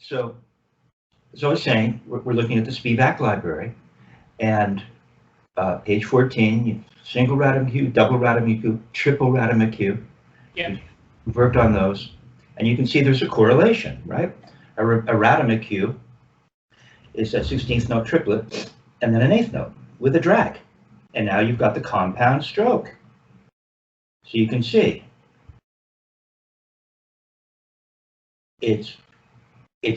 So, as I was saying, we're looking at the Spivak library, and page 14, single random queue, double random queue, triple random queue. Yeah. We've worked on those, and you can see there's a correlation, right? A random queue is a 16th note triplet, and then an 8th note with a drag. And now you've got the compound stroke. So you can see it's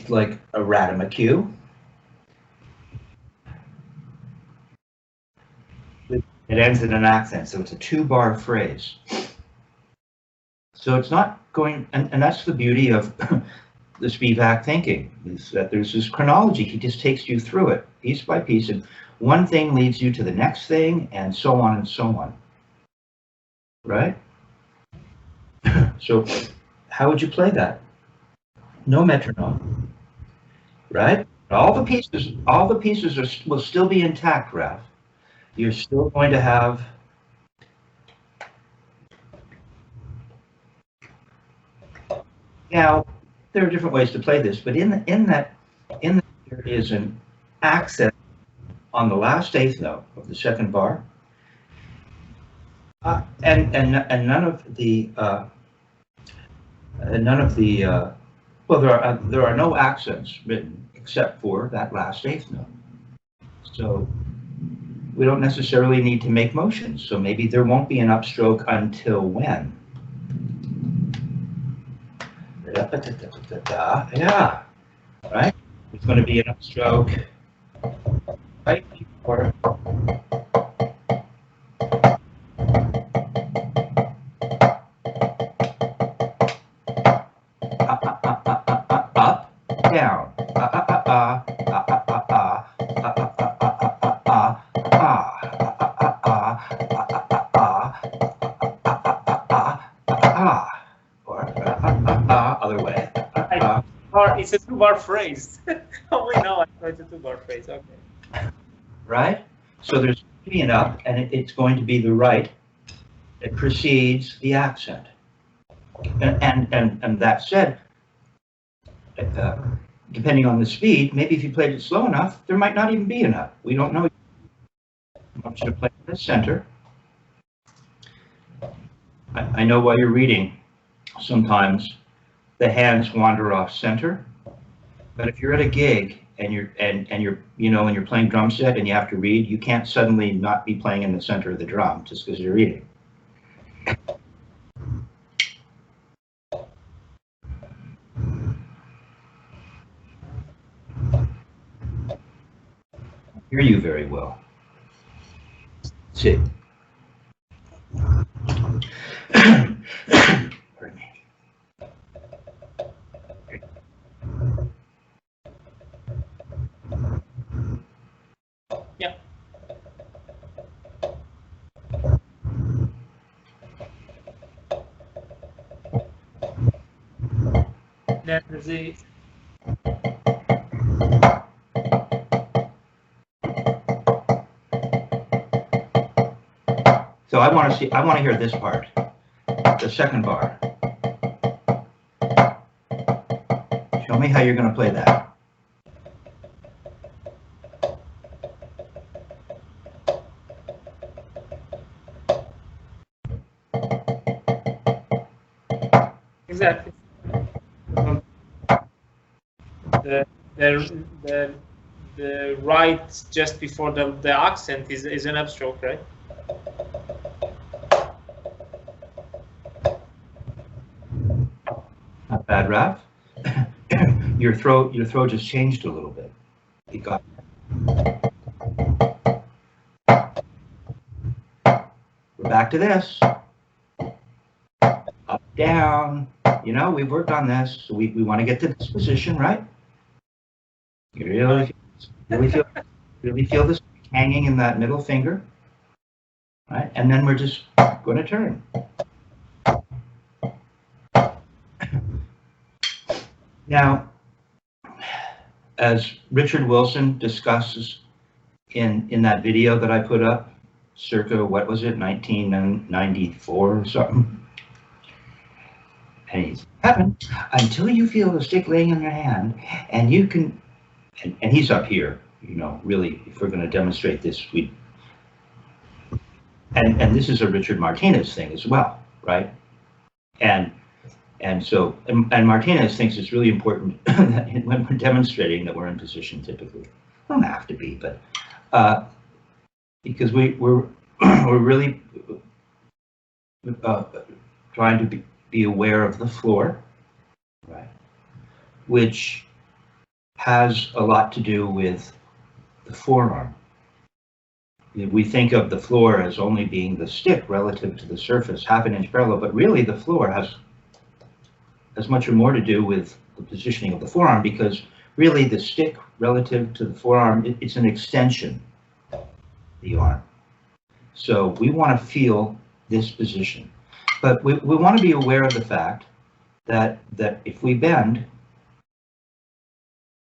like a random queue. It ends in an accent, so it's a 2-bar phrase. So it's not going, and that's the beauty of the Spivak thinking, is that there's this chronology. He just takes you through it piece by piece, and one thing leads you to the next thing, and so on and so on. Right? So how would you play that? No metronome, right? All the pieces will still be intact, Ralph. You're still going to have now. There are different ways to play this, but in that there is an accent on the last 8th note of the second bar, and none of the well, there are no accents written except for that last 8th note. So we don't necessarily need to make motions. So maybe there won't be an upstroke until when? Yeah, right? It's going to be an upstroke right before. Up, down. Other way. It's a 2-bar phrase. Only now I know it's a 2-bar phrase. Okay. Right? So there's going to be an up, and it's going to be the right that precedes the accent. And that said, depending on the speed, maybe if you played it slow enough, there might not even be an up. We don't know. I want you to play in the center. I know while you're reading, sometimes the hands wander off center, but if you're at a gig and you're playing drum set and you have to read, you can't suddenly not be playing in the center of the drum just because you're reading. I hear you very well. See. Pardon me. Yeah. There's the So I want to hear this part, the second bar. Show me how you're going to play that. exactly the right just before the accent is an upstroke, right? Not bad, Raph. Your throat just changed a little bit. You got. We're back to this. Up, down. You know, we've worked on this. So we want to get to this position, right? You really feel this hanging in that middle finger, right? And then we're just going to turn. Now, as Richard Wilson discusses in that video that I put up, circa, what was it, 1994 or something? And he's, happen until you feel the stick laying in your hand, and you can, and he's up here, you know, really, if we're going to demonstrate this, and this is a Richard Martinez thing as well, right? And so, and Martinez thinks it's really important that when we're demonstrating that we're in position typically. We don't have to be, but because we're really trying to be aware of the floor, right? Which has a lot to do with the forearm. We think of the floor as only being the stick relative to the surface, half an inch parallel, but really the floor has much or more to do with the positioning of the forearm, because really the stick relative to the forearm, it's an extension of the arm. So we want to feel this position, but we want to be aware of the fact that if we bend,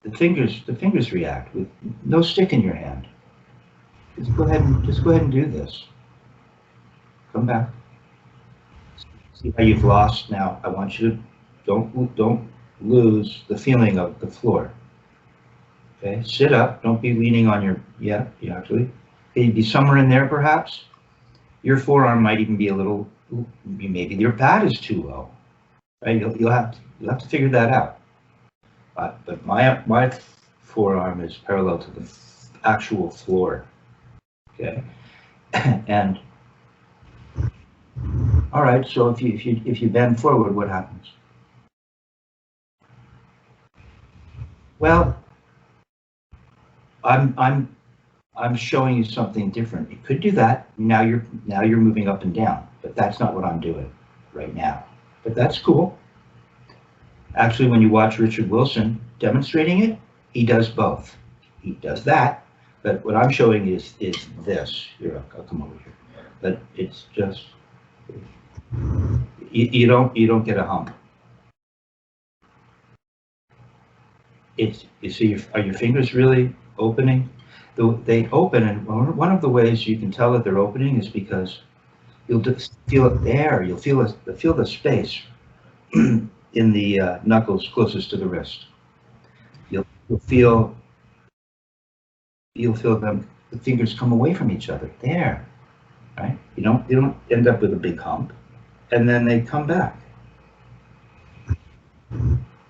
the fingers react with no stick in your hand. Just go ahead and do this. Come back. See how you've lost now. I want you to don't lose the feeling of the floor. Okay, sit up. Don't be leaning on your, you actually. Okay, be somewhere in there perhaps. Your forearm might even be a little, maybe your pad is too low. Right? You'll have to figure that out. But my forearm is parallel to the actual floor. Okay, and all right. So if you bend forward, what happens? Well, I'm showing you something different. You could do that. Now you're moving up and down, but that's not what I'm doing right now. But that's cool. Actually, when you watch Richard Wilson demonstrating it, he does both. He does that. But what I'm showing is this. Here, I'll come over here. But it's just you don't get a hump. You see, are your fingers really opening? They open, and one of the ways you can tell that they're opening is because you'll just feel it there. You'll feel the space in the knuckles closest to the wrist. You'll feel them, the fingers come away from each other there, right? You don't end up with a big hump, and then they come back.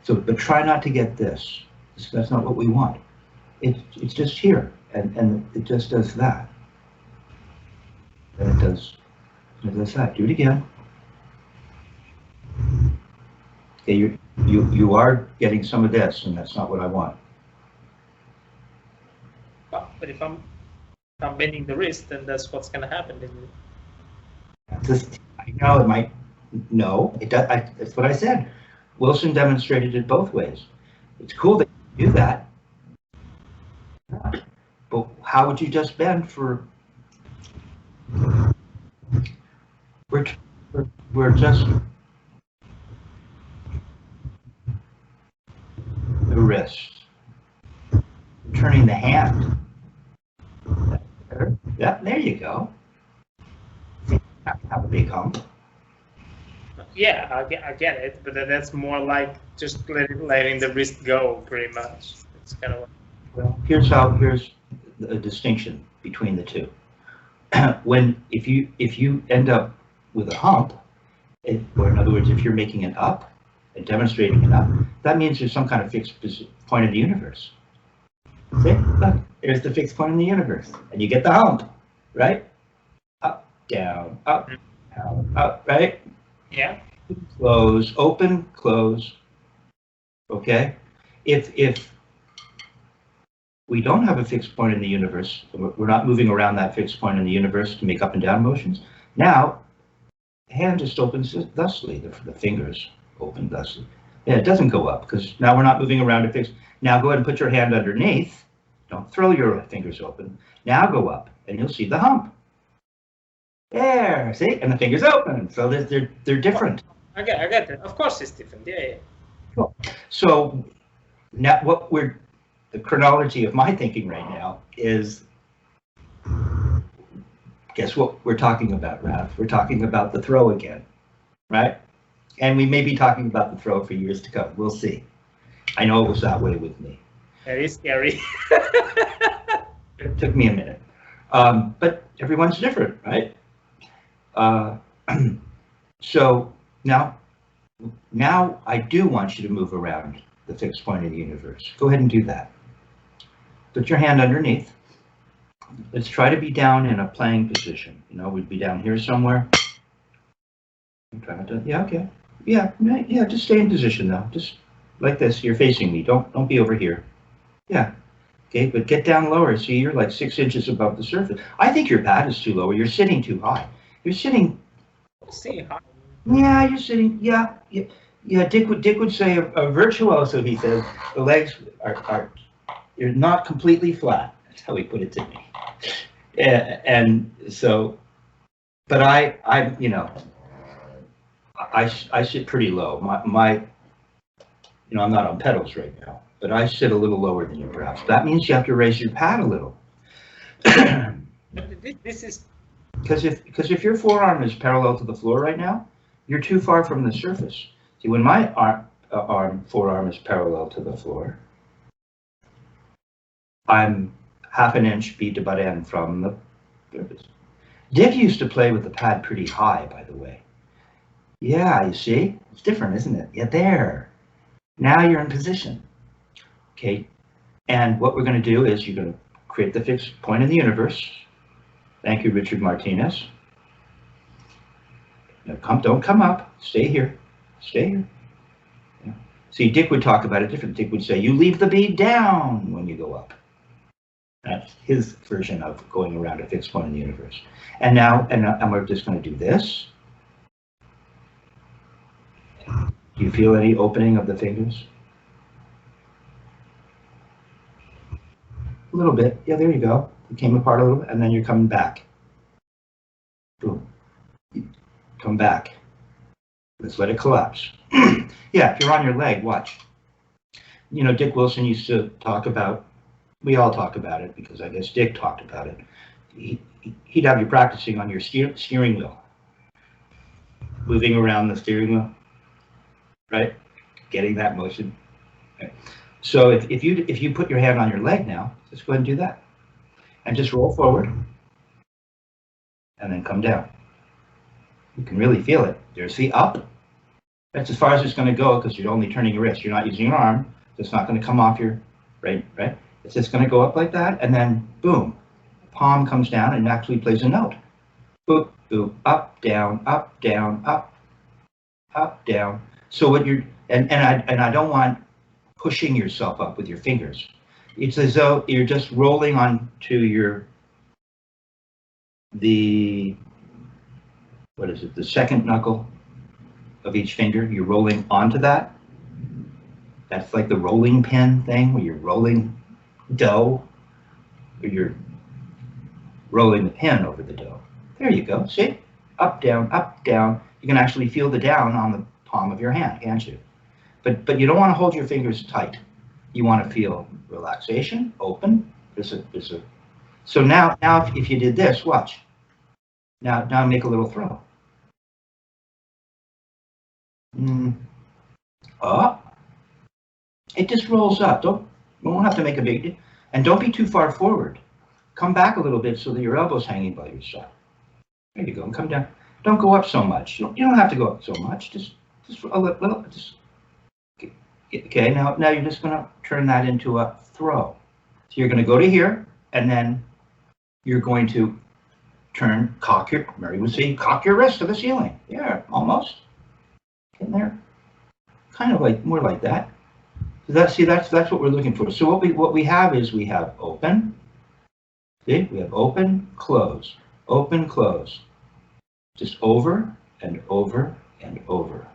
So, but try not to get this. That's not what we want. It's just here, and it just does that. And it does that. Do it again. Okay, you are getting some of this, and that's not what I want. But if I'm bending the wrist, then that's what's going to happen. I know it might. No, it does. That's what I said. Wilson demonstrated it both ways. It's cool that you do that, but how would you just bend for? We're just the wrist, turning the hand. Yeah, there you go. Have a big hump. Yeah, I get it, but that's more like just letting the wrist go, pretty much. It's kind of. Well, here's a distinction between the two. If you end up with a hump, or in other words, if you're making it up and demonstrating it up, that means there's some kind of fixed point in the universe. See, look, there's the fixed point in the universe, and you get the hump, right? Up, down, right? Yeah. Close, open, close. Okay. If we don't have a fixed point in the universe, we're not moving around that fixed point in the universe to make up and down motions. Now, the hand just opens thusly. The fingers open thusly. Yeah, it doesn't go up because now we're not moving around a fixed. Now go ahead and put your hand underneath. Don't throw your fingers open. Now go up, and you'll see the hump. There, see, and the fingers open. So they're different. I get it. Of course, it's different. Yeah. Cool. So now the chronology of my thinking right now is, guess what we're talking about, Raph? We're talking about the throw again, right? And we may be talking about the throw for years to come. We'll see. I know it was that way with me. Very scary. It took me a minute. But everyone's different, right? So now I do want you to move around the fixed point of the universe. Go ahead and do that. Put your hand underneath. Let's try to be down in a playing position. You know, we'd be down here somewhere. Try not to, yeah, okay. Yeah, just stay in position though. Just like this, you're facing me. Don't be over here. Yeah. Okay, but get down lower. See, you're like 6 inches above the surface. I think your pad is too low, or you're sitting too high. You're sitting. See high. Yeah, you're sitting. Yeah. Dick would say a virtuoso. He says the legs are you're not completely flat. That's how he put it to me. And so, but I you know, I sit pretty low. My you know, I'm not on pedals right now, but I sit a little lower than you perhaps. That means you have to raise your pad a little. This is because if your forearm is parallel to the floor right now, you're too far from the surface. See, when my forearm is parallel to the floor, I'm half an inch beat to butt end from the surface. Dick used to play with the pad pretty high, by the way. Yeah, you see? It's different, isn't it? Yeah, there. Now you're in position. Okay, and what we're going to do is you're going to create the fixed point in the universe. Thank you, Richard Martinez. Now don't come up. Stay here. Stay here. Yeah. See, Dick would talk about it different. Dick would say, you leave the bead down when you go up. That's his version of going around a fixed point in the universe. And now, and we're just going to do this. Do you feel any opening of the fingers? A little bit. Yeah, there you go. You came apart a little bit, and then you're coming back. Boom. Come back. Let's let it collapse. Yeah, if you're on your leg, watch. You know, Dick Wilson used to talk about, we all talk about it because I guess Dick talked about it. He'd have you practicing on your steering wheel. Moving around the steering wheel, right? Getting that motion. Right. So if you put your hand on your leg now, just go ahead and do that. And just roll forward. And then come down. You can really feel it. There's the up. That's as far as it's going to go because you're only turning your wrist. You're not using your arm. It's not going to come off your, right? It's just going to go up like that, and then boom, palm comes down and actually plays a note. Boop, boop, up, down, up, down, up, down. So what you're, and I don't want pushing yourself up with your fingers. It's as though you're just rolling onto the second knuckle of each finger. You're rolling onto that. That's like the rolling pin thing where you're rolling dough, or you're rolling the pin over the dough. There you go. See? Up, down, up, down. You can actually feel the down on the palm of your hand, can't you? But you don't want to hold your fingers tight. You want to feel relaxation, open. So now if you did this, watch. Now make a little throw. Up. It just rolls up. You won't have to make a big deal. And don't be too far forward. Come back a little bit so that your elbow's hanging by your side. There you go. And come down. Don't go up so much. You don't have to go up so much. Just a little. Okay. Now you're just going to turn that into a throw. So you're going to go to here, and then you're going to Mary would say, cock your wrist to the ceiling. Yeah, almost. In there. Kind of like, more like that. That's what we're looking for. So what we have is we have open. See, we have open, close, open, close. Just over and over and over.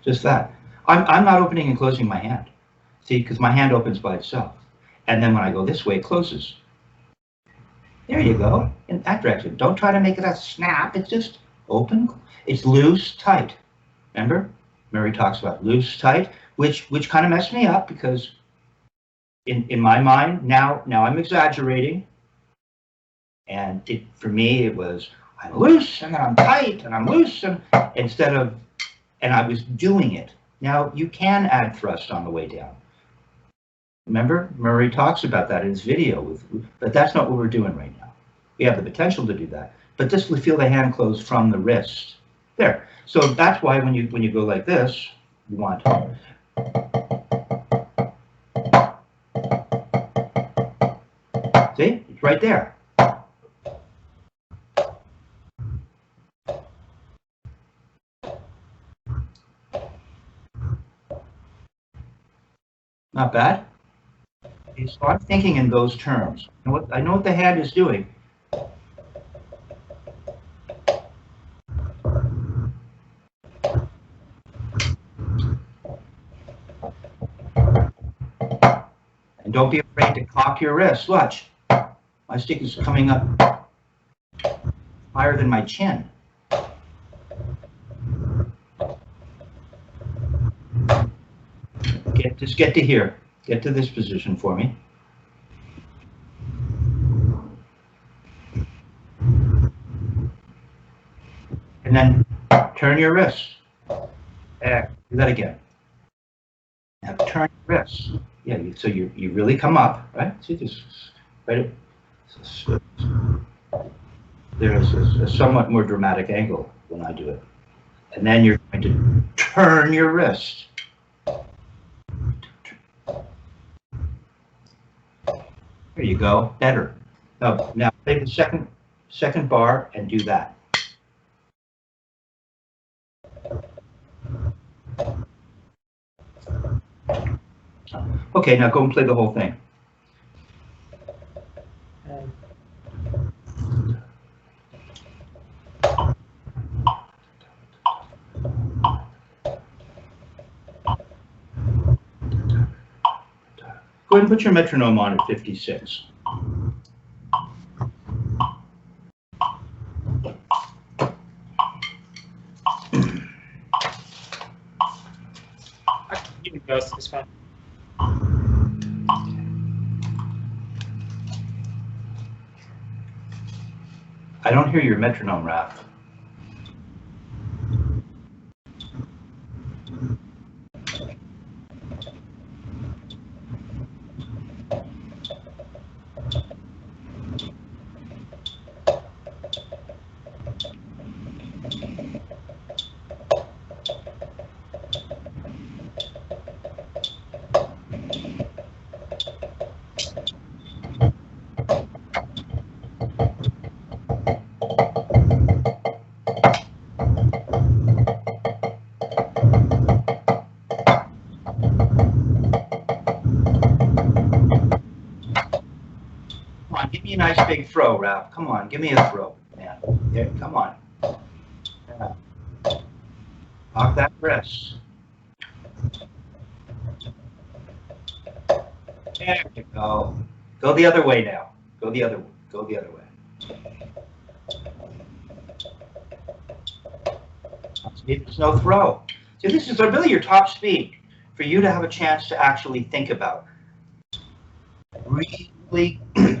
Just that. I'm not opening and closing my hand. See, because my hand opens by itself. And then when I go this way, it closes. There you go, in that direction. Don't try to make it a snap. It's just open. It's loose, tight. Remember? Mary talks about loose, tight, which kind of messed me up because in my mind, now I'm exaggerating. And for me, it was, I'm loose and then I'm tight and I'm loose, and instead of, and I was doing it. Now you can add thrust on the way down. Remember, Murray talks about that in his video, but that's not what we're doing right now. We have the potential to do that, but just feel the hand close from the wrist. There. So that's why when you go like this, you want. See, it's right there. Not bad. So I'm thinking in those terms. I know what the hand is doing. And don't be afraid to cock your wrist. Watch. My stick is coming up higher than my chin. Just get to here. Get to this position for me. And then turn your wrist. There. Do that again. Now turn your wrist. Yeah, so you really come up, right? See this, right? There's a somewhat more dramatic angle when I do it. And then you're going to turn your wrist. There you go, better. Oh, now take the second bar and do that. Okay, now go and play the whole thing. Go ahead and put your metronome on at 56. It's fine. I don't hear your metronome, Raph. Give me a nice big throw, Ralph. Come on, give me a throw. Yeah, there, come on. Yeah. Lock that wrist. There you go. Go the other way now. Go the other way. There's no throw. See, this is really your top speed for you to have a chance to actually think about. Really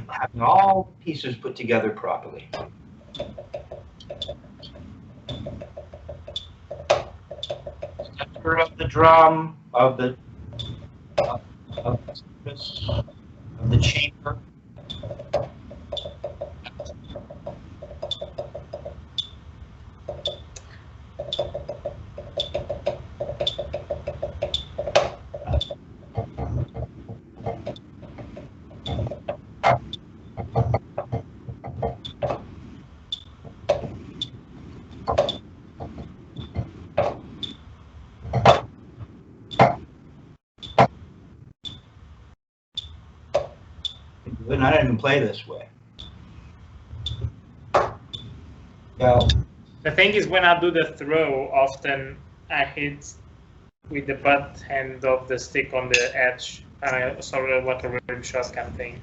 having all the pieces put together properly. Center of the drum, of the chamber. I didn't even play this way. So, the thing is, when I do the throw, often I hit with the butt end of the stick on the edge. Sort of like a rim shot kind of thing.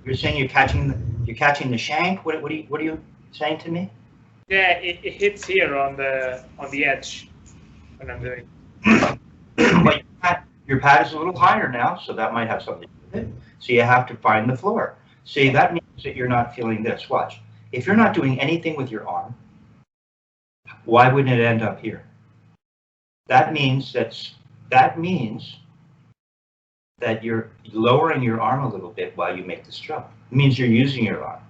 You're saying you're catching the shank? What are you saying to me? Yeah, it hits here on the edge when I'm doing. But your pad is a little higher now, so that might have something to do with it. So you have to find the floor. See, that means that you're not feeling this. Watch. If you're not doing anything with your arm, why wouldn't it end up here? That means that you're lowering your arm a little bit while you make the stroke. It means you're using your arm.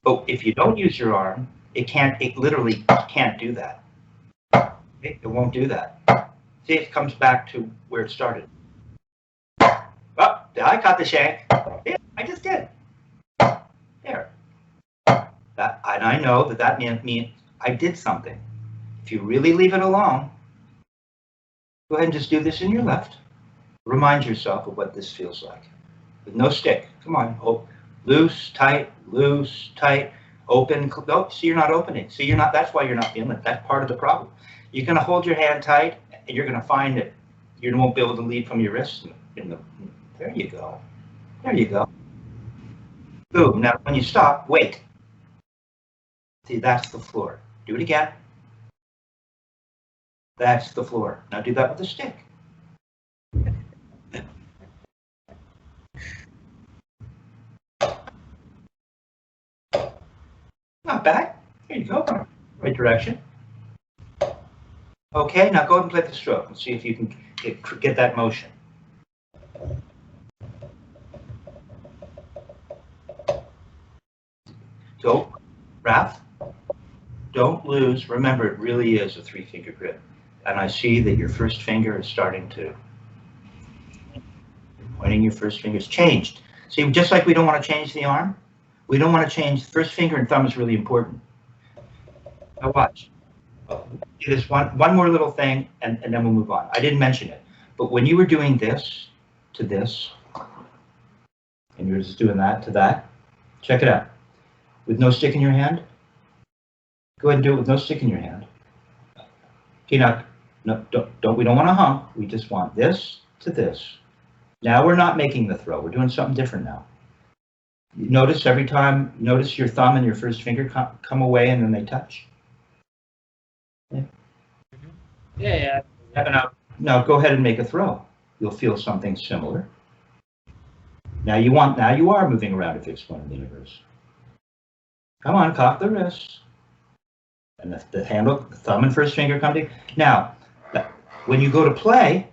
But if you don't use your arm, it literally can't do that. It won't do that. See, it comes back to where it started. Oh, I caught the shank. Yeah, I just did. There. And I know that means I did something. If you really leave it alone, go ahead and just do this in your left. Remind yourself of what this feels like. With no stick. Come on. Oh, loose, tight, open. Oh, see, you're not opening. See, you're not. That's why you're not feeling it. That's part of the problem. You're going to hold your hand tight, and you're going to find that you won't be able to leave from your wrist. There you go. There you go. Boom. Now, when you stop, wait. See, that's the floor. Do it again. That's the floor. Now do that with the stick. Not bad. There you go. Right direction. Okay, now go ahead and play the stroke and see if you can get that motion. So, Raph, don't lose. Remember, it really is a 3-finger grip. And I see that your first finger is starting to, pointing your first finger is changed. See, just like we don't want to change the arm, we don't want to change, first finger and thumb is really important. Now watch. This one more little thing, and then we'll move on. I didn't mention it, but when you were doing this to this, and you were just doing that to that, check it out. With no stick in your hand, go ahead and do it with no stick in your hand. Okay, now, no, we don't want to hump. We just want this to this. Now we're not making the throw. We're doing something different now. Notice every time, notice your thumb and your first finger come away and then they touch. Yeah. Now go ahead and make a throw. You'll feel something similar. Now you are moving around a fixed point in the universe. Come on, cock the wrist. And the handle, the thumb and first finger come together. Now, when you go to play,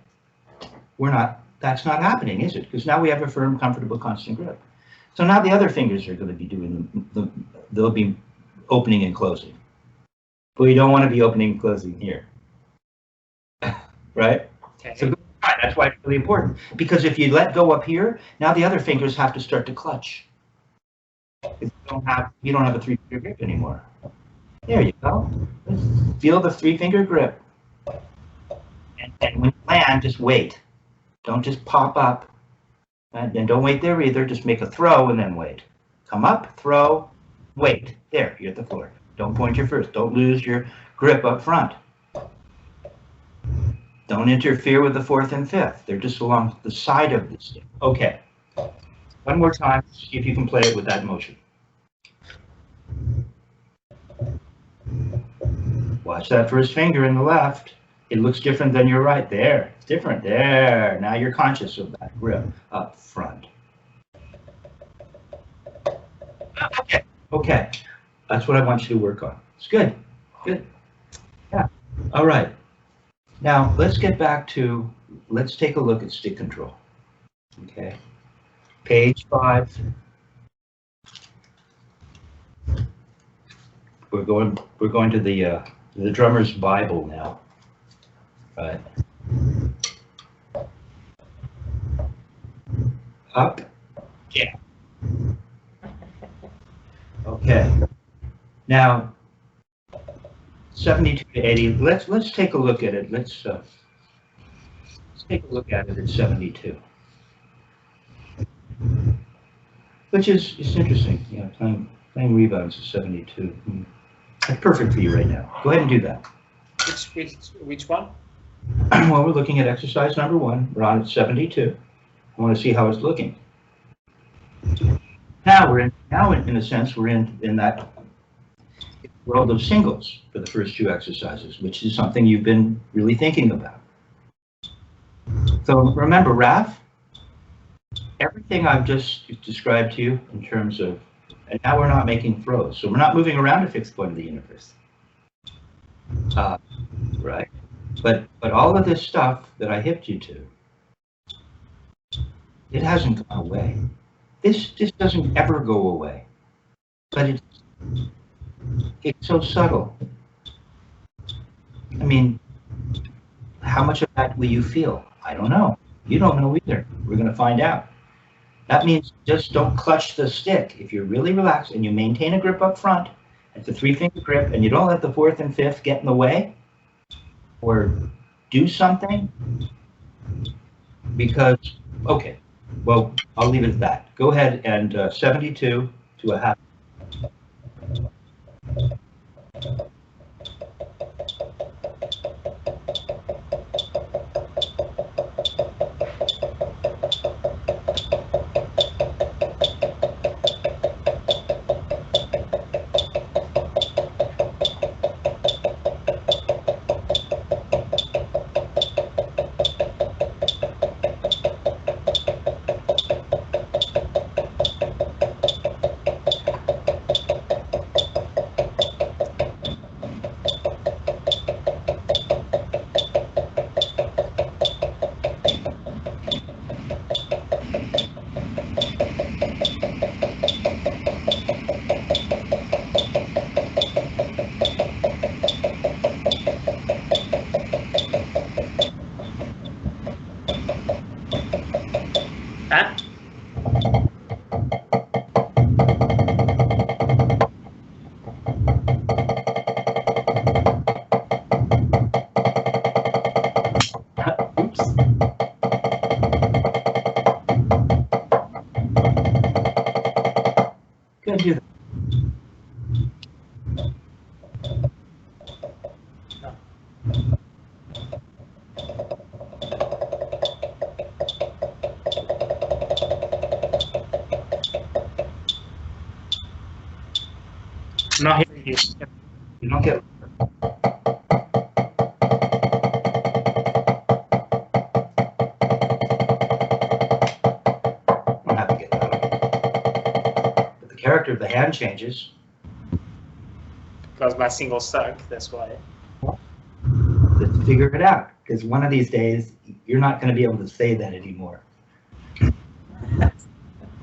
that's not happening, is it? Because now we have a firm, comfortable, constant grip. So now the other fingers are going to be doing, they'll be opening and closing. But we don't want to be opening and closing here. Right? Okay. So that's why it's really important. Because if you let go up here, now the other fingers have to start to clutch. You don't have a 3-finger grip anymore. There you go. Feel the 3-finger grip. And when you land, just wait. Don't just pop up. And don't wait there either. Just make a throw and then wait. Come up, throw, wait. There, you're at the floor. Don't point your first. Don't lose your grip up front. Don't interfere with the 4th and 5th. They're just along the side of this thing. Okay. One more time, see if you can play it with that motion. Watch that first finger in the left. It looks different than your right. There, it's different. There. Now you're conscious of that grip up front. Okay. That's what I want you to work on. It's good. Good. Yeah. All right. Now let's get back to, let's take a look at stick control. Okay. Page 5. We're going to the drummer's Bible now. Right. Up. Yeah. Okay. Now 72 to 80. Let's take a look at it. Let's take a look at it at 72. Which is interesting. Yeah, playing rebounds at 72. That's perfect for you right now. Go ahead and do that. Which one? Well, we're looking at exercise number 1. We're on at 72. I want to see how it's looking. Now in a sense we're in that world of singles for the first 2 exercises, which is something you've been really thinking about. So remember, Raph, everything I've just described to you in terms of, and now we're not making throws, so we're not moving around a fixed point of the universe. Right? But all of this stuff that I hipped you to, it hasn't gone away. This doesn't ever go away. But it's so subtle. I mean, how much of that will you feel? I don't know. You don't know either. We're going to find out. That means just don't clutch the stick. If you're really relaxed and you maintain a grip up front, at the 3-finger grip, and you don't let the 4th and 5th get in the way or do something, because, okay, well, I'll leave it at that. Go ahead and 72 to a half. Not hearing you. You don't get. Don't have to get that. But the character of the hand changes. Because my single stuck, that's why. Let's figure it out. Because one of these days, you're not going to be able to say that anymore.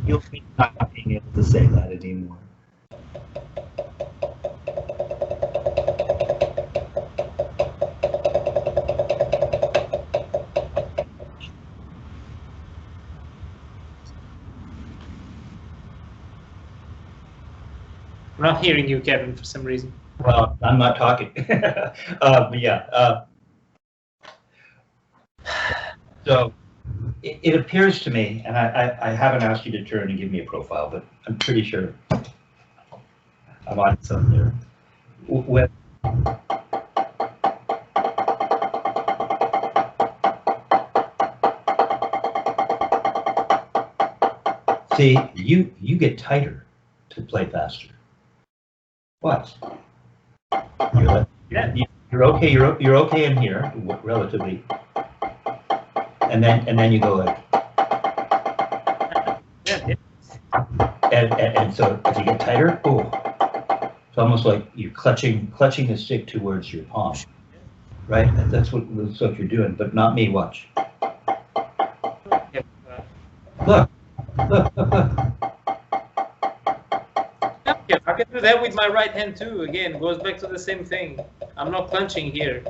You'll be not being able to say that anymore. I'm not hearing you, Kevin, for some reason. Well, I'm not talking. But yeah. So it appears to me, and I haven't asked you to turn and give me a profile, but I'm pretty sure I'm on something there. When, see, you get tighter to play faster. What? You're okay. You're okay in here, relatively. And then you go like, and so as you get tighter, oh, it's almost like you're clutching the stick towards your palm, right? That's what you're doing, but not me. Watch. Look. Yeah, I can do that with my right hand too. Again, goes back to the same thing. I'm not clenching here.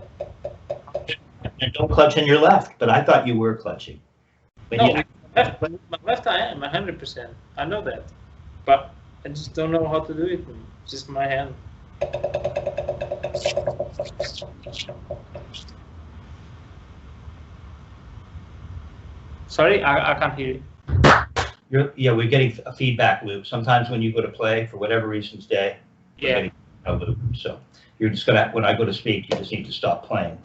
And don't clutch in your left, but I thought you were clutching. But no, yeah. with my left I am 100%. I know that, but I just don't know how to do it. It's just my hand. Sorry, I can't hear you. We're getting a feedback loop. Sometimes when you go to play, for whatever reasons, we're getting a loop. So you're just gonna, when I go to speak, you just need to stop playing.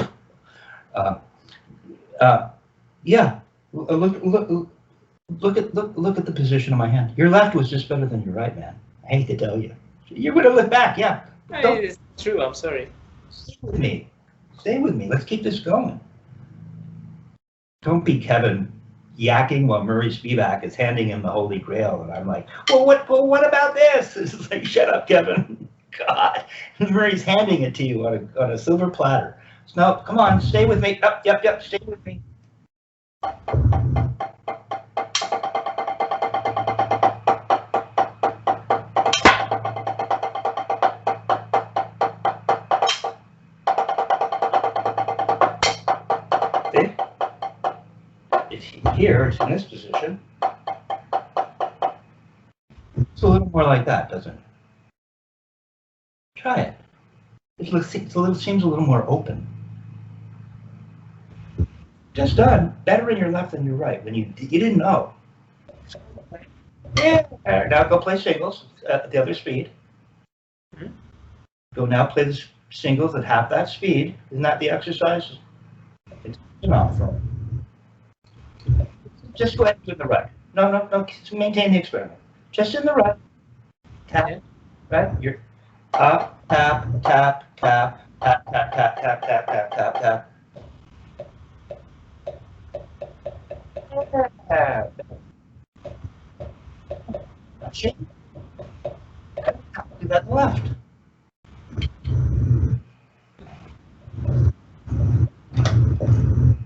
Yeah. Look at the position of my hand. Your left was just better than your right, man. I hate to tell you. You're gonna look back, yeah. It's true. I'm sorry. Stay with me. Stay with me. Let's keep this going. Don't be Kevin yakking while Murray Spivak is handing him the Holy Grail, and I'm like, well, what about this? It's like, shut up, Kevin. God, Murray's handing it to you on a silver platter. So, no, come on, stay with me. Yep, stay with me. Here, it's in this position. It's a little more like that, doesn't it? Try it. Seems a little more open. Just done. Better in your left than your right. When you didn't know. Yeah. Now go play singles at the other speed. Go now play the singles at half that speed. Isn't that the exercise? It's enough. Just go ahead and do the right. No. Maintain the experiment. Just in the right. Tap. Right. You're up. Tap. Tap. Tap. Tap. Tap. Tap. Tap. Tap. Tap. Tap. Tap. That's it. Do that on the left.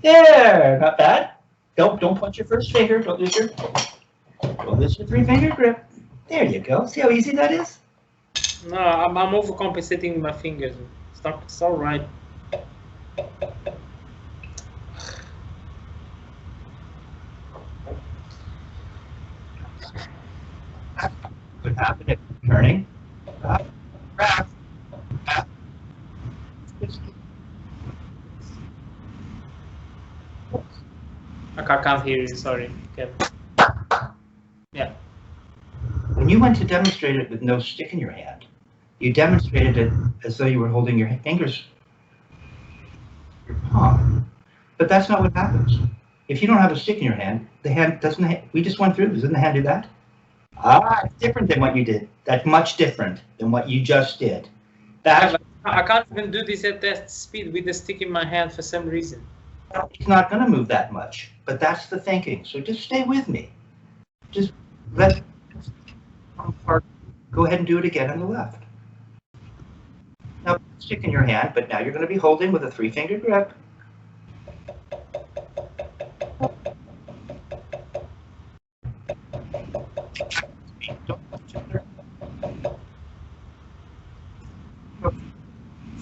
There. Not bad. Don't punch your first finger. Don't lose your 3-finger grip. There you go. See how easy that is? No, I'm overcompensating my fingers. It's all right. What happened if turning? Crabb. I can't hear you, sorry. Kevin. Yeah. When you went to demonstrate it with no stick in your hand, you demonstrated it as though you were holding your fingers, your palm. But that's not what happens. If you don't have a stick in your hand, the hand doesn't, we just went through, doesn't the hand do that? It's different than what you did. That's much different than what you just did. I can't even do this at that speed with the stick in my hand for some reason. It's not going to move that much, but that's the thinking. So just stay with me. Just let go ahead and do it again on the left. Now, stick in your hand, but now you're going to be holding with a 3-finger grip.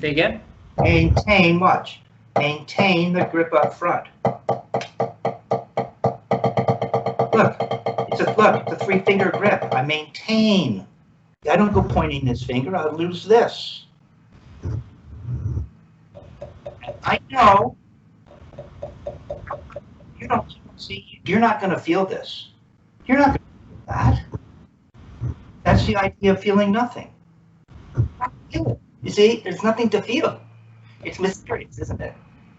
Say again? Maintain, watch. Maintain the grip up front. Look, it's a 3-finger grip. I maintain. I don't go pointing this finger, I'll lose this. And I know you don't see, you're not going to feel this. You're not going to feel that. That's the idea of feeling nothing. Feel it. You see, there's nothing to feel. It's mysterious, isn't it?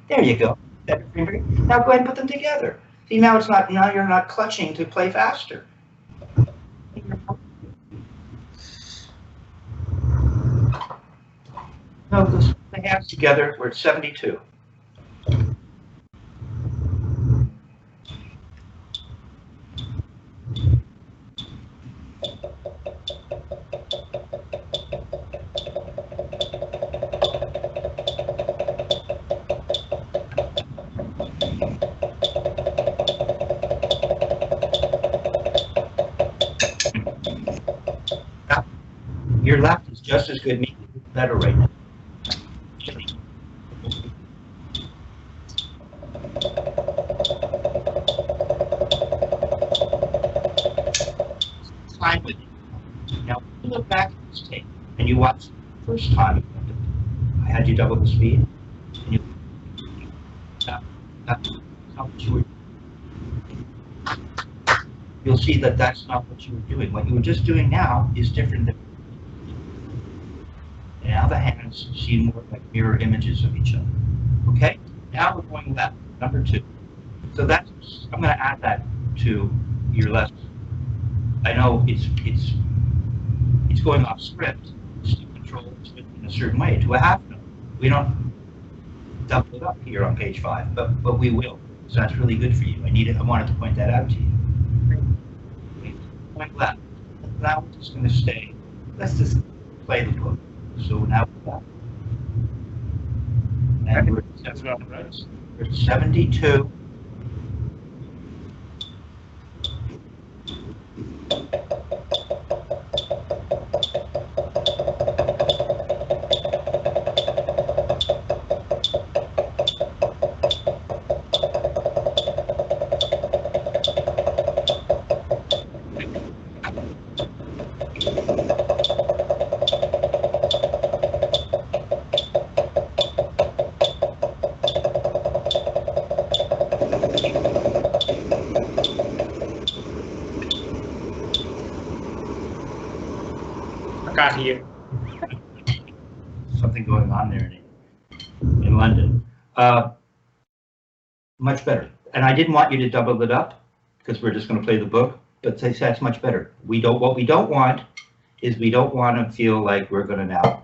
There you go. Now go ahead and put them together. See, now it's not. Now you're not clutching to play faster. No, let's put the hands together. We're at 72. Your left is just as good, maybe better right now. Fine with it. Now, when you look back at this tape and you watch the first time I had you double the speed, and you that's not what you were. You'll see that that's not what you were doing. What you were just doing now is different than. Now the hands seem more like mirror images of each other. Okay? Now we're going left, number 2. So that's, I'm going to add that to your lesson. I know it's going off script. Stick control is in a certain way to a half note. We don't double it up here on page 5, but we will. So that's really good for you. I wanted to point that out to you. Okay, point left. Now we're just going to stay. Let's just play the book. So now we're back. And we're As well, right? we're at 72. I can't hear. Something going on there in London. Much better. And I didn't want you to double it up because we're just going to play the book, but that's much better. What we don't want is we don't want to feel like we're going to now,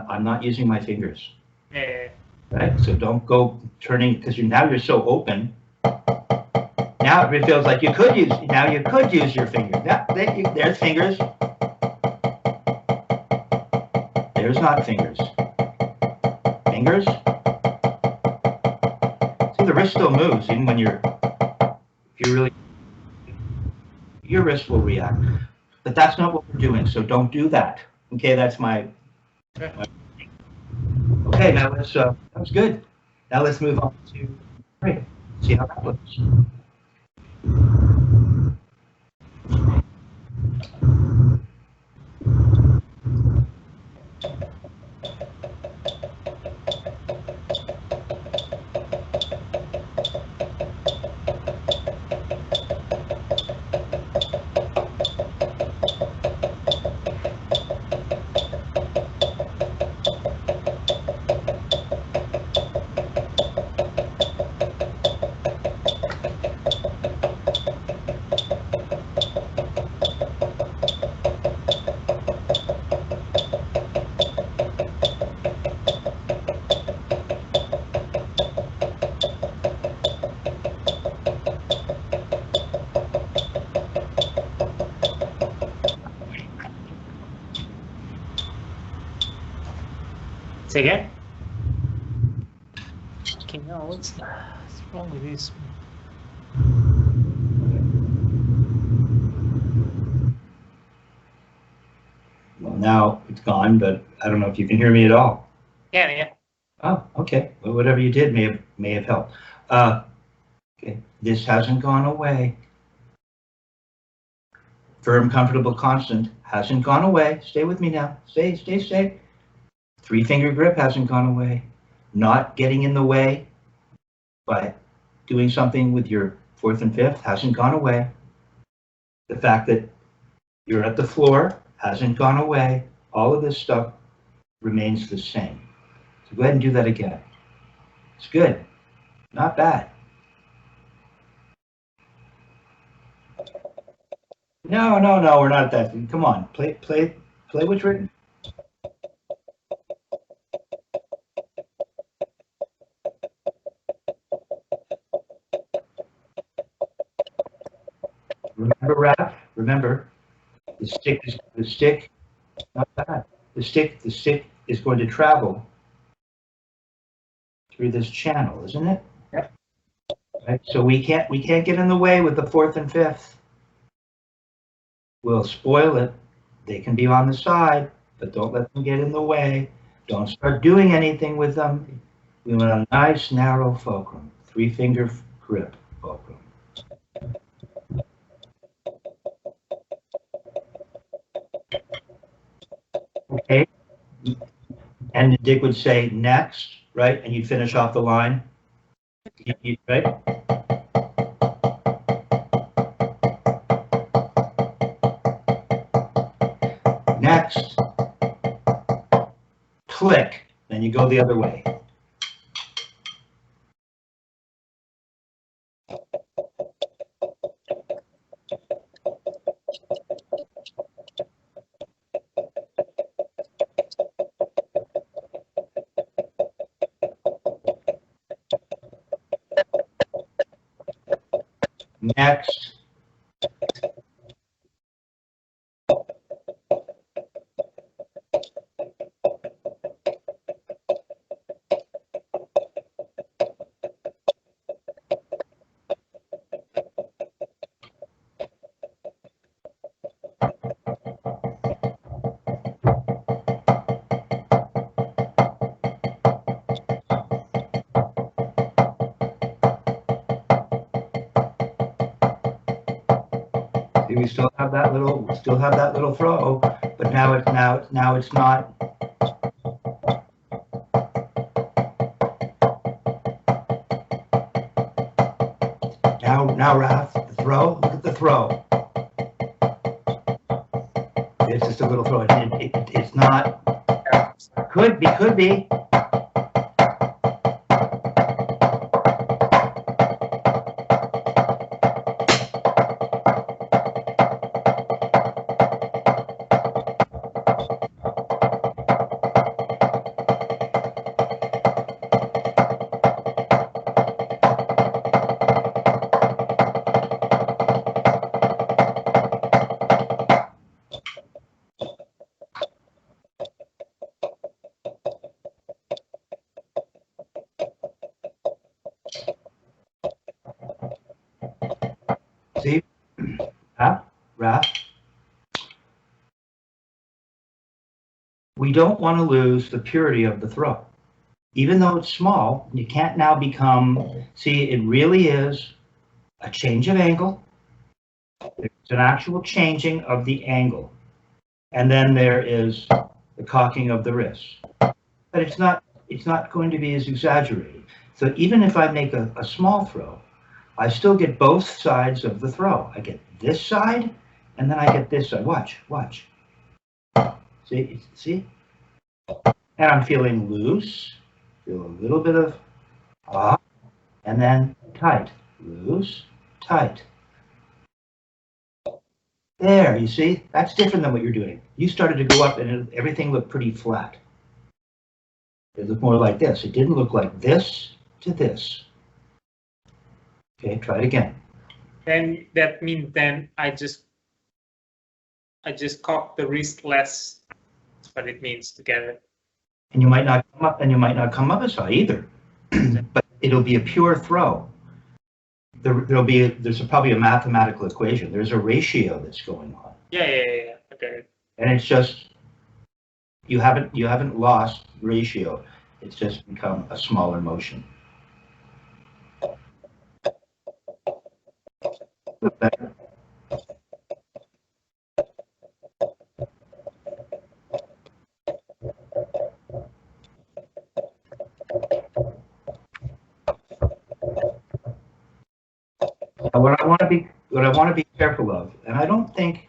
I'm not using my fingers. Yeah. Right? So don't go turning, because now you're so open. Now it feels like you could use your fingers. Yeah, there's fingers. There's not fingers. Fingers. See, the wrist still moves even when if you're really, your wrist will react. But that's not what we're doing, so don't do that. Okay, that's my. Okay, now that was good. Now let's move on to 3. See how that looks. Say again? Okay, no, what's wrong with this? Well, now it's gone, but I don't know if you can hear me at all. Yeah. Oh, okay. Well, whatever you did may have helped. Okay, this hasn't gone away. Firm, comfortable, constant hasn't gone away. Stay with me now. Stay. 3-finger grip hasn't gone away. Not getting in the way by doing something with your 4th and 5th hasn't gone away. The fact that you're at the floor hasn't gone away. All of this stuff remains the same. So go ahead and do that again. It's good. Not bad. No, we're not that. Come on, play what's written. Remember, Raph? Remember, the stick. Not bad. The stick is going to travel through this channel, isn't it? Yep. Right. So we can't get in the way with the 4th and 5th. We'll spoil it. They can be on the side, but don't let them get in the way. Don't start doing anything with them. We want a nice narrow fulcrum, 3-finger grip fulcrum. Okay. And Dick would say next, right? And you'd finish off the line. Right? Next. Click. Then you go the other way. Next. We still have that little throw, but now it's not. Now, Raph, the throw. Look at the throw. It's just a little throw. It's not. Could be. See, Raph, we don't want to lose the purity of the throw. Even though it's small, you can't now become, see, it really is a change of angle. It's an actual changing of the angle. And then there is the cocking of the wrist. But it's not going to be as exaggerated. So even if I make a small throw, I still get both sides of the throw. I get this side, and then I get this side. Watch. See? And I'm feeling loose. Feel a little bit of and then tight. Loose, tight. There, you see? That's different than what you're doing. You started to go up and everything looked pretty flat. It looked more like this. It didn't look like this to this. Okay, try it again. Then that means then I just cock the wrist less. That's what it means to get it. And you might not come up as high either. But it'll be a pure throw. There's probably a mathematical equation. There's a ratio that's going on. Yeah. Okay. And it's just you haven't lost ratio. It's just become a smaller motion. Better. What I want to be careful of, and I don't think,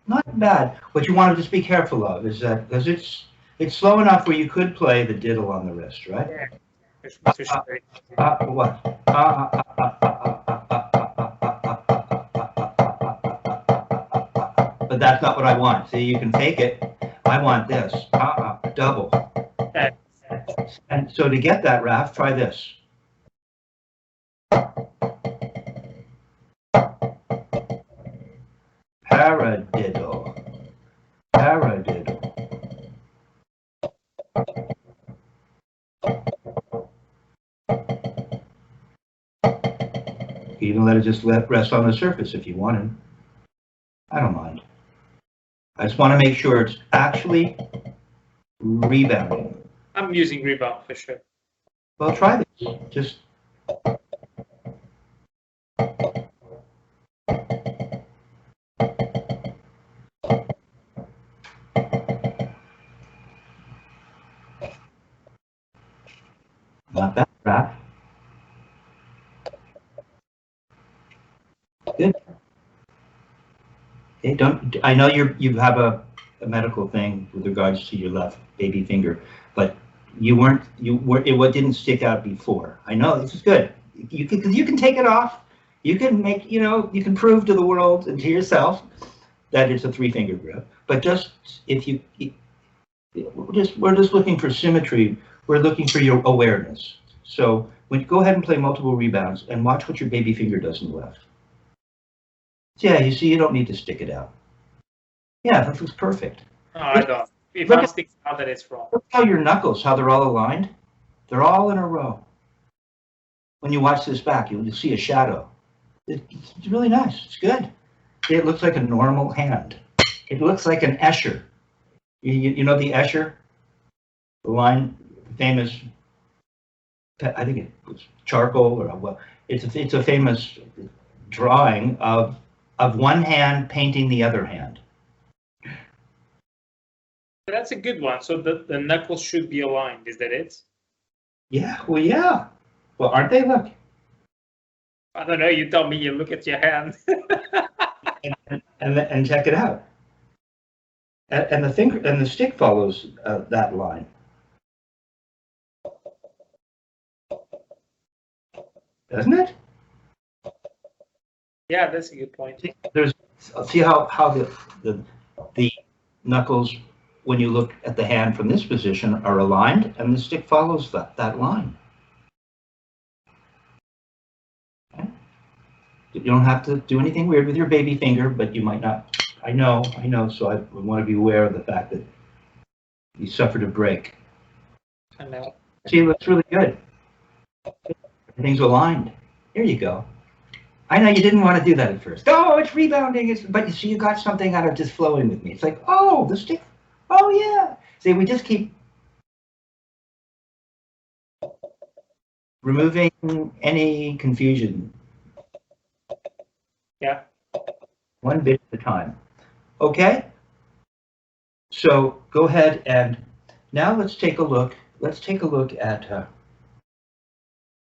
not bad. What you want to just be careful of is that because it's slow enough where you could play the diddle on the wrist, right? Yeah. What? But that's not what I want. See, you can fake it. I want this. Double. Okay. And so to get that, Raph, try this. Paradiddle. You can even let it just rest on the surface if you wanted. I don't mind. I just want to make sure it's actually rebounding. I'm using rebound for sure. Well, try this. Just. Not bad, Raph. Good. Okay, I know you have a medical thing with regards to your left baby finger, but it didn't stick out before. I know this is good. You can take it off. You can make, you can prove to the world and to yourself that it's a 3-finger grip. But just we're just looking for symmetry. We're looking for your awareness. So when you go ahead and play multiple rebounds and watch what your baby finger does in the left. Yeah, you see, you don't need to stick it out. Yeah, that looks perfect. Oh, I don't. If Look I'm at- sticking out, that it's wrong. Look how your knuckles, how they're all aligned. They're all in a row. When you watch this back, you'll see a shadow. It's really nice. It's good. It looks like a normal hand. It looks like an Escher. You know the Escher? The line, famous, I think it was charcoal or well, it's a famous drawing of one hand painting the other hand. But that's a good one. So the knuckles should be aligned. Is that it? Yeah, well, yeah. Well, aren't they? Look. I don't know. You tell me. You look at your hand. and check it out. And the finger and the stick follows that line. Doesn't it? Yeah, that's a good point. See how the knuckles, when you look at the hand from this position, are aligned, and the stick follows that line. Okay? You don't have to do anything weird with your baby finger, but you might not. I know. So I want to be aware of the fact that you suffered a break. I know. See, it looks really good. Everything's aligned. Here you go. I know you didn't want to do that at first. Oh, it's rebounding. But you see, you got something out of just flowing with me. It's like, oh, the stick. Oh, yeah. See, we just keep removing any confusion. Yeah. One bit at a time. Okay? So go ahead and now let's take a look. Let's take a look at.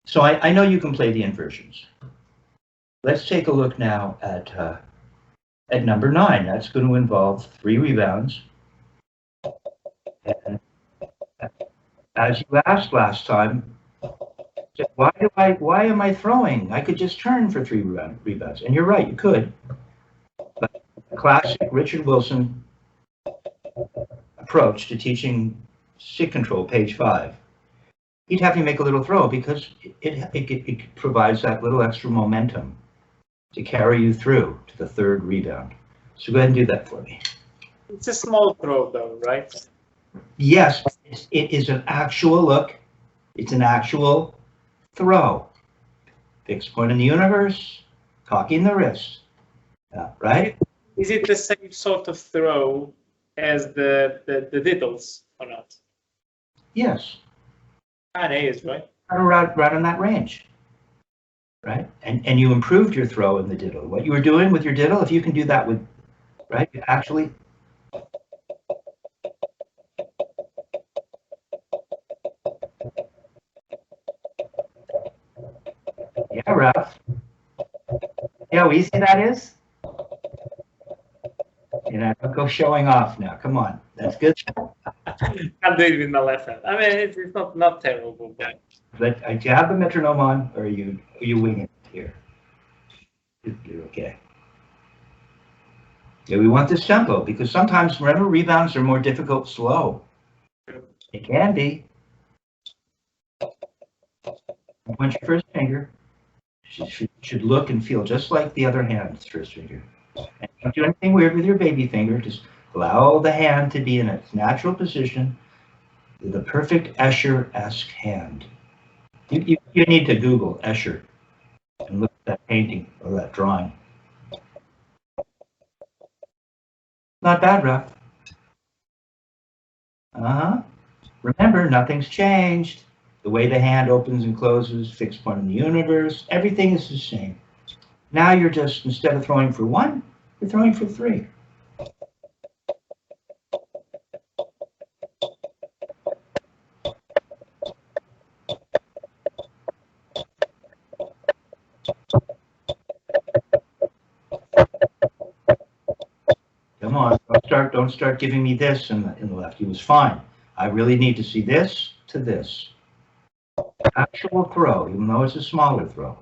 So I know you can play the inversions. Let's take a look now at number 9. That's going to involve 3 rebounds. And as you asked last time, why am I throwing? I could just turn for 3 rebounds. And you're right, you could. But the classic Richard Wilson approach to teaching stick control, page 5, he'd have you make a little throw because it provides that little extra momentum to carry you through to the 3rd rebound. So go ahead and do that for me. It's a small throw, though, right? Yes, it is an actual look. It's an actual throw. Fixed point in the universe, cocking the wrist. Right? Is it the same sort of throw as the diddles or not? Yes. It is, right? Right in that range. Right? And you improved your throw in the diddle. What you were doing with your diddle, if you can do that with, right, you actually. Yeah, Ralph. Yeah, how easy that is? You know, don't go showing off now. Come on. That's good. Can't do it with my left hand. I mean, it's not terrible. But Do you have the metronome on, or are you winging it here? You're okay. Yeah, we want this tempo because sometimes, remember, rebounds are more difficult slow. It can be. Point your first finger. Should look and feel just like the other hand's first finger. And don't do anything weird with your baby finger. Just allow the hand to be in its natural position, the perfect Escher-esque hand. You need to Google Escher and look at that painting or that drawing. Not bad, Ralph. Remember, nothing's changed. The way the hand opens and closes, fixed point in the universe, everything is the same. Now you're just, instead of throwing for 1, you're throwing for 3. Come on, don't start giving me this in the left. He was fine. I really need to see this to this. Actual throw, even though it's a smaller throw.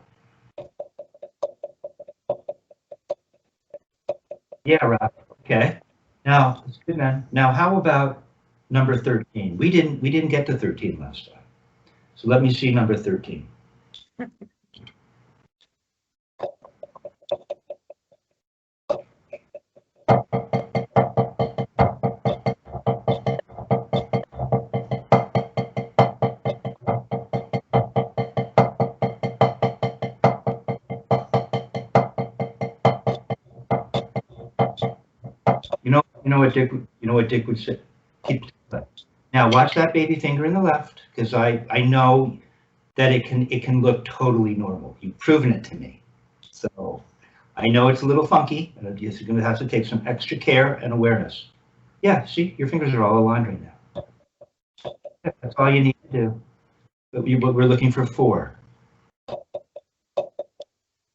Yeah, Ralph. Okay. Now, it's good, man. Now, how about number 13? We didn't get to 13 last time. So let me see number 13. You know what Dick would say. Now watch that baby finger in the left, because I know that it can look totally normal. You've proven it to me. So I know it's a little funky, and you're going to have to take some extra care and awareness. Yeah, see, your fingers are all aligned right now. That's all you need to do. But we're looking for 4.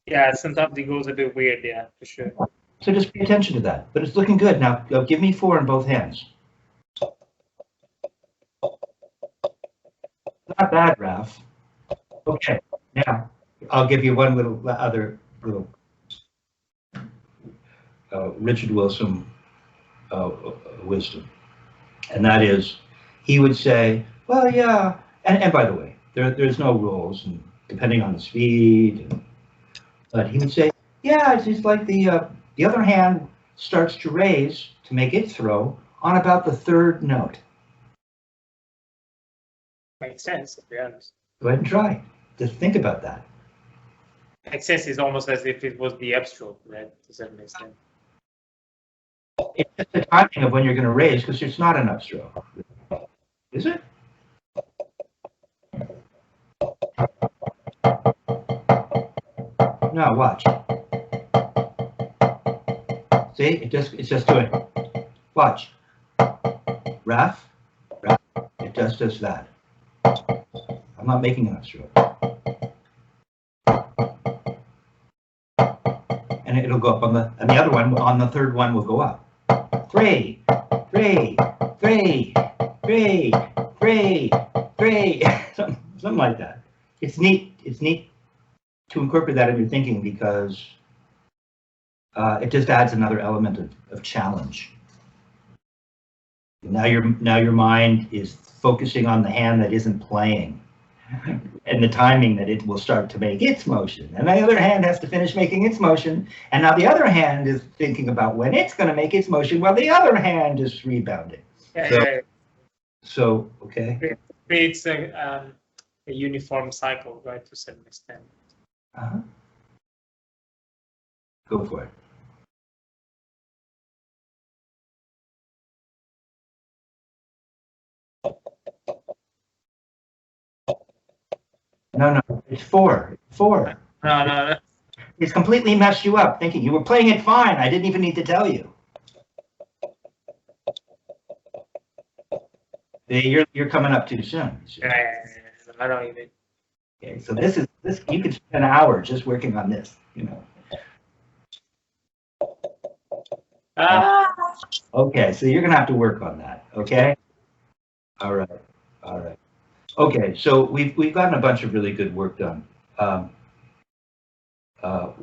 Yeah, sometimes it goes a bit weird, yeah, for sure. So just pay attention to that. But it's looking good. Now, give me 4 in both hands. Not bad, Ralph. Okay, now I'll give you one other little Richard Wilson wisdom. And that is, he would say, well, yeah, and by the way, there's no rules, and depending on the speed, but he would say, yeah, it's just like the other hand starts to raise to make its throw on about the 3rd note. Makes sense, to be honest. Go ahead and try. Just think about that. Makes sense. It's almost as if it was the upstroke, right? Does that make sense? It's just the timing of when you're going to raise, because it's not an upstroke. Is it? No, watch. See, it's just doing it. Watch. Raph, it just does that. I'm not making an upstroke. And it'll go up and the other one, on the 3rd one, will go up. 3, 3, 3, 3, 3, 3, something like that. It's neat. It's neat to incorporate that in your thinking, because it just adds another element of challenge. Now your mind is focusing on the hand that isn't playing, and the timing that it will start to make its motion. And the other hand has to finish making its motion, and now the other hand is thinking about when it's going to make its motion while the other hand is rebounding. So okay. It creates a uniform cycle, right, to a certain extent. Go for it. No, it's 4. 4. No. It's completely messed you up, thinking you were playing it fine. I didn't even need to tell you. You're coming up too soon. I don't even. Okay, so this you could spend an hour just working on this, you know. Okay, so you're gonna have to work on that. Okay. All right. Okay, so we've gotten a bunch of really good work done. Well,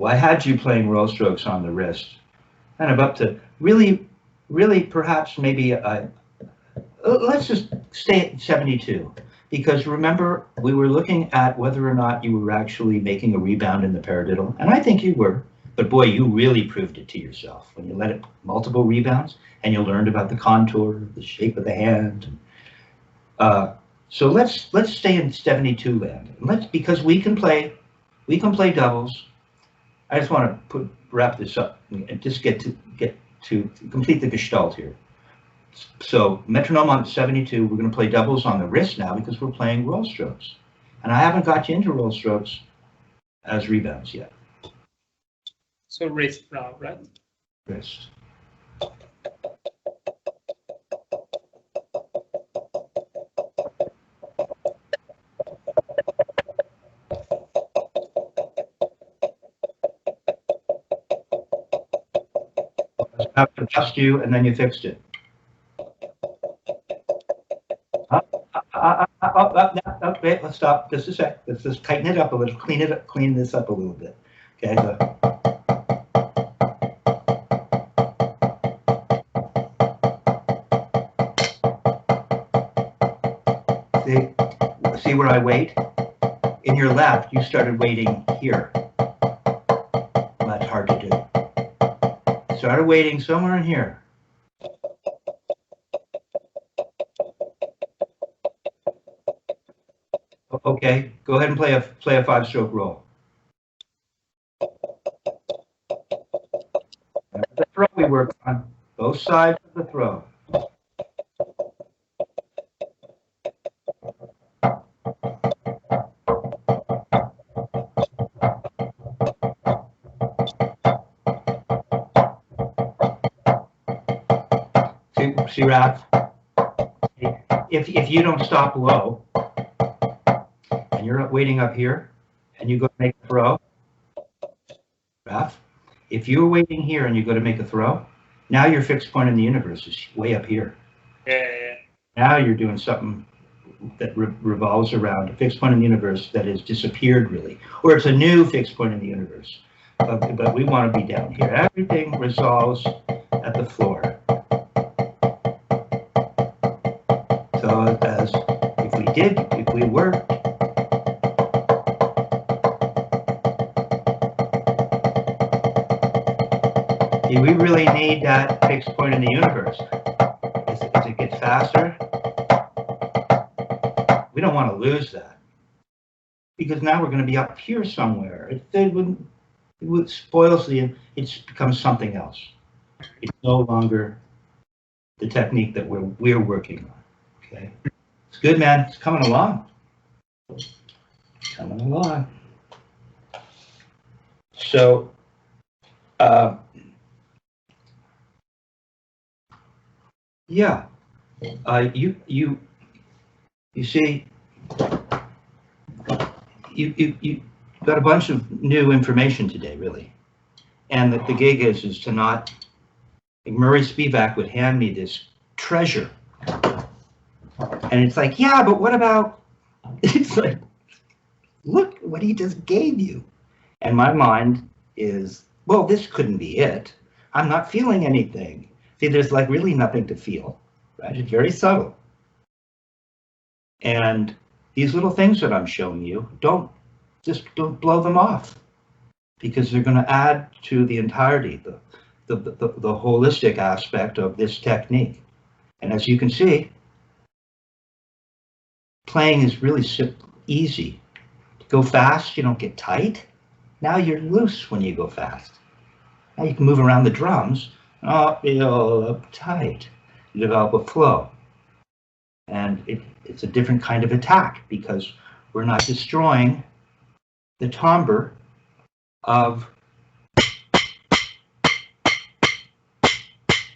I had you playing roll strokes on the wrist, kind of up to really perhaps maybe let's just stay at 72, because remember we were looking at whether or not you were actually making a rebound in the paradiddle, and I think you were. But boy, you really proved it to yourself when you let it multiple rebounds and you learned about the contour, the shape of the hand. So let's stay in 72 land. Because we can play doubles. I just want to wrap this up and just get to complete the gestalt here. So metronome on 72. We're going to play doubles on the wrist now because we're playing roll strokes, and I haven't got you into roll strokes as rebounds yet. So wrist now, right? Wrist. I have to adjust you, and then you fixed it. Wait, let's stop. Just a sec. Let's just tighten it up a little. Clean this up a little bit. Okay. see where I wait? In your left, you started waiting here. That's hard to do. Started waiting somewhere in here. Okay, go ahead and play a 5-stroke roll. That's the throw we worked on. Both sides of the throw. See, Raph? If you don't stop low, and you're waiting up here, and you go to make a throw, Raph, if you're waiting here and you go to make a throw, now your fixed point in the universe is way up here. Yeah. Now you're doing something that revolves around a fixed point in the universe that has disappeared, really, or it's a new fixed point in the universe. But we want to be down here. Everything resolves at the floor. So as if we worked, we really need that fixed point in the universe. As it gets faster, we don't want to lose that, because now we're going to be up here somewhere. It spoils it becomes something else. It's no longer the technique that we're working on. Okay, it's good, man. It's coming along. Coming along. So, yeah, you see, you got a bunch of new information today, really, and the gig is to not. Murray Spivak would hand me this treasure, and it's like, yeah, but what about? It's like, look what he just gave you, and my mind is, well, this couldn't be it. I'm not feeling anything. See, there's like really nothing to feel, right? It's very subtle. And these little things that I'm showing you, don't blow them off, because they're going to add to the entirety, the holistic aspect of this technique. And as you can see, playing is really easy. To go fast, you don't get tight. Now you're loose when you go fast. Now you can move around the drums. Oh, feel uptight. You develop a flow. And it's a different kind of attack, because we're not destroying the timbre of.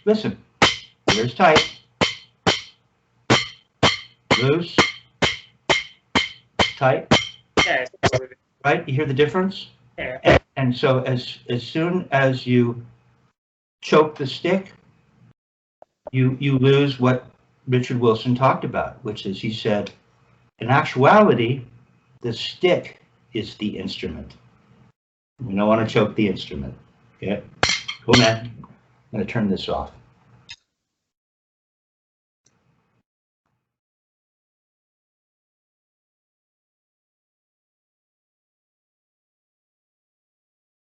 Listen, here's tight, loose, tight. Yeah. Right? You hear the difference? Yeah. And so as soon as you choke the stick, you lose what Richard Wilson talked about, which is, he said, in actuality, the stick is the instrument. You don't want to choke the instrument. Okay? Cool, man. I'm going to turn this off.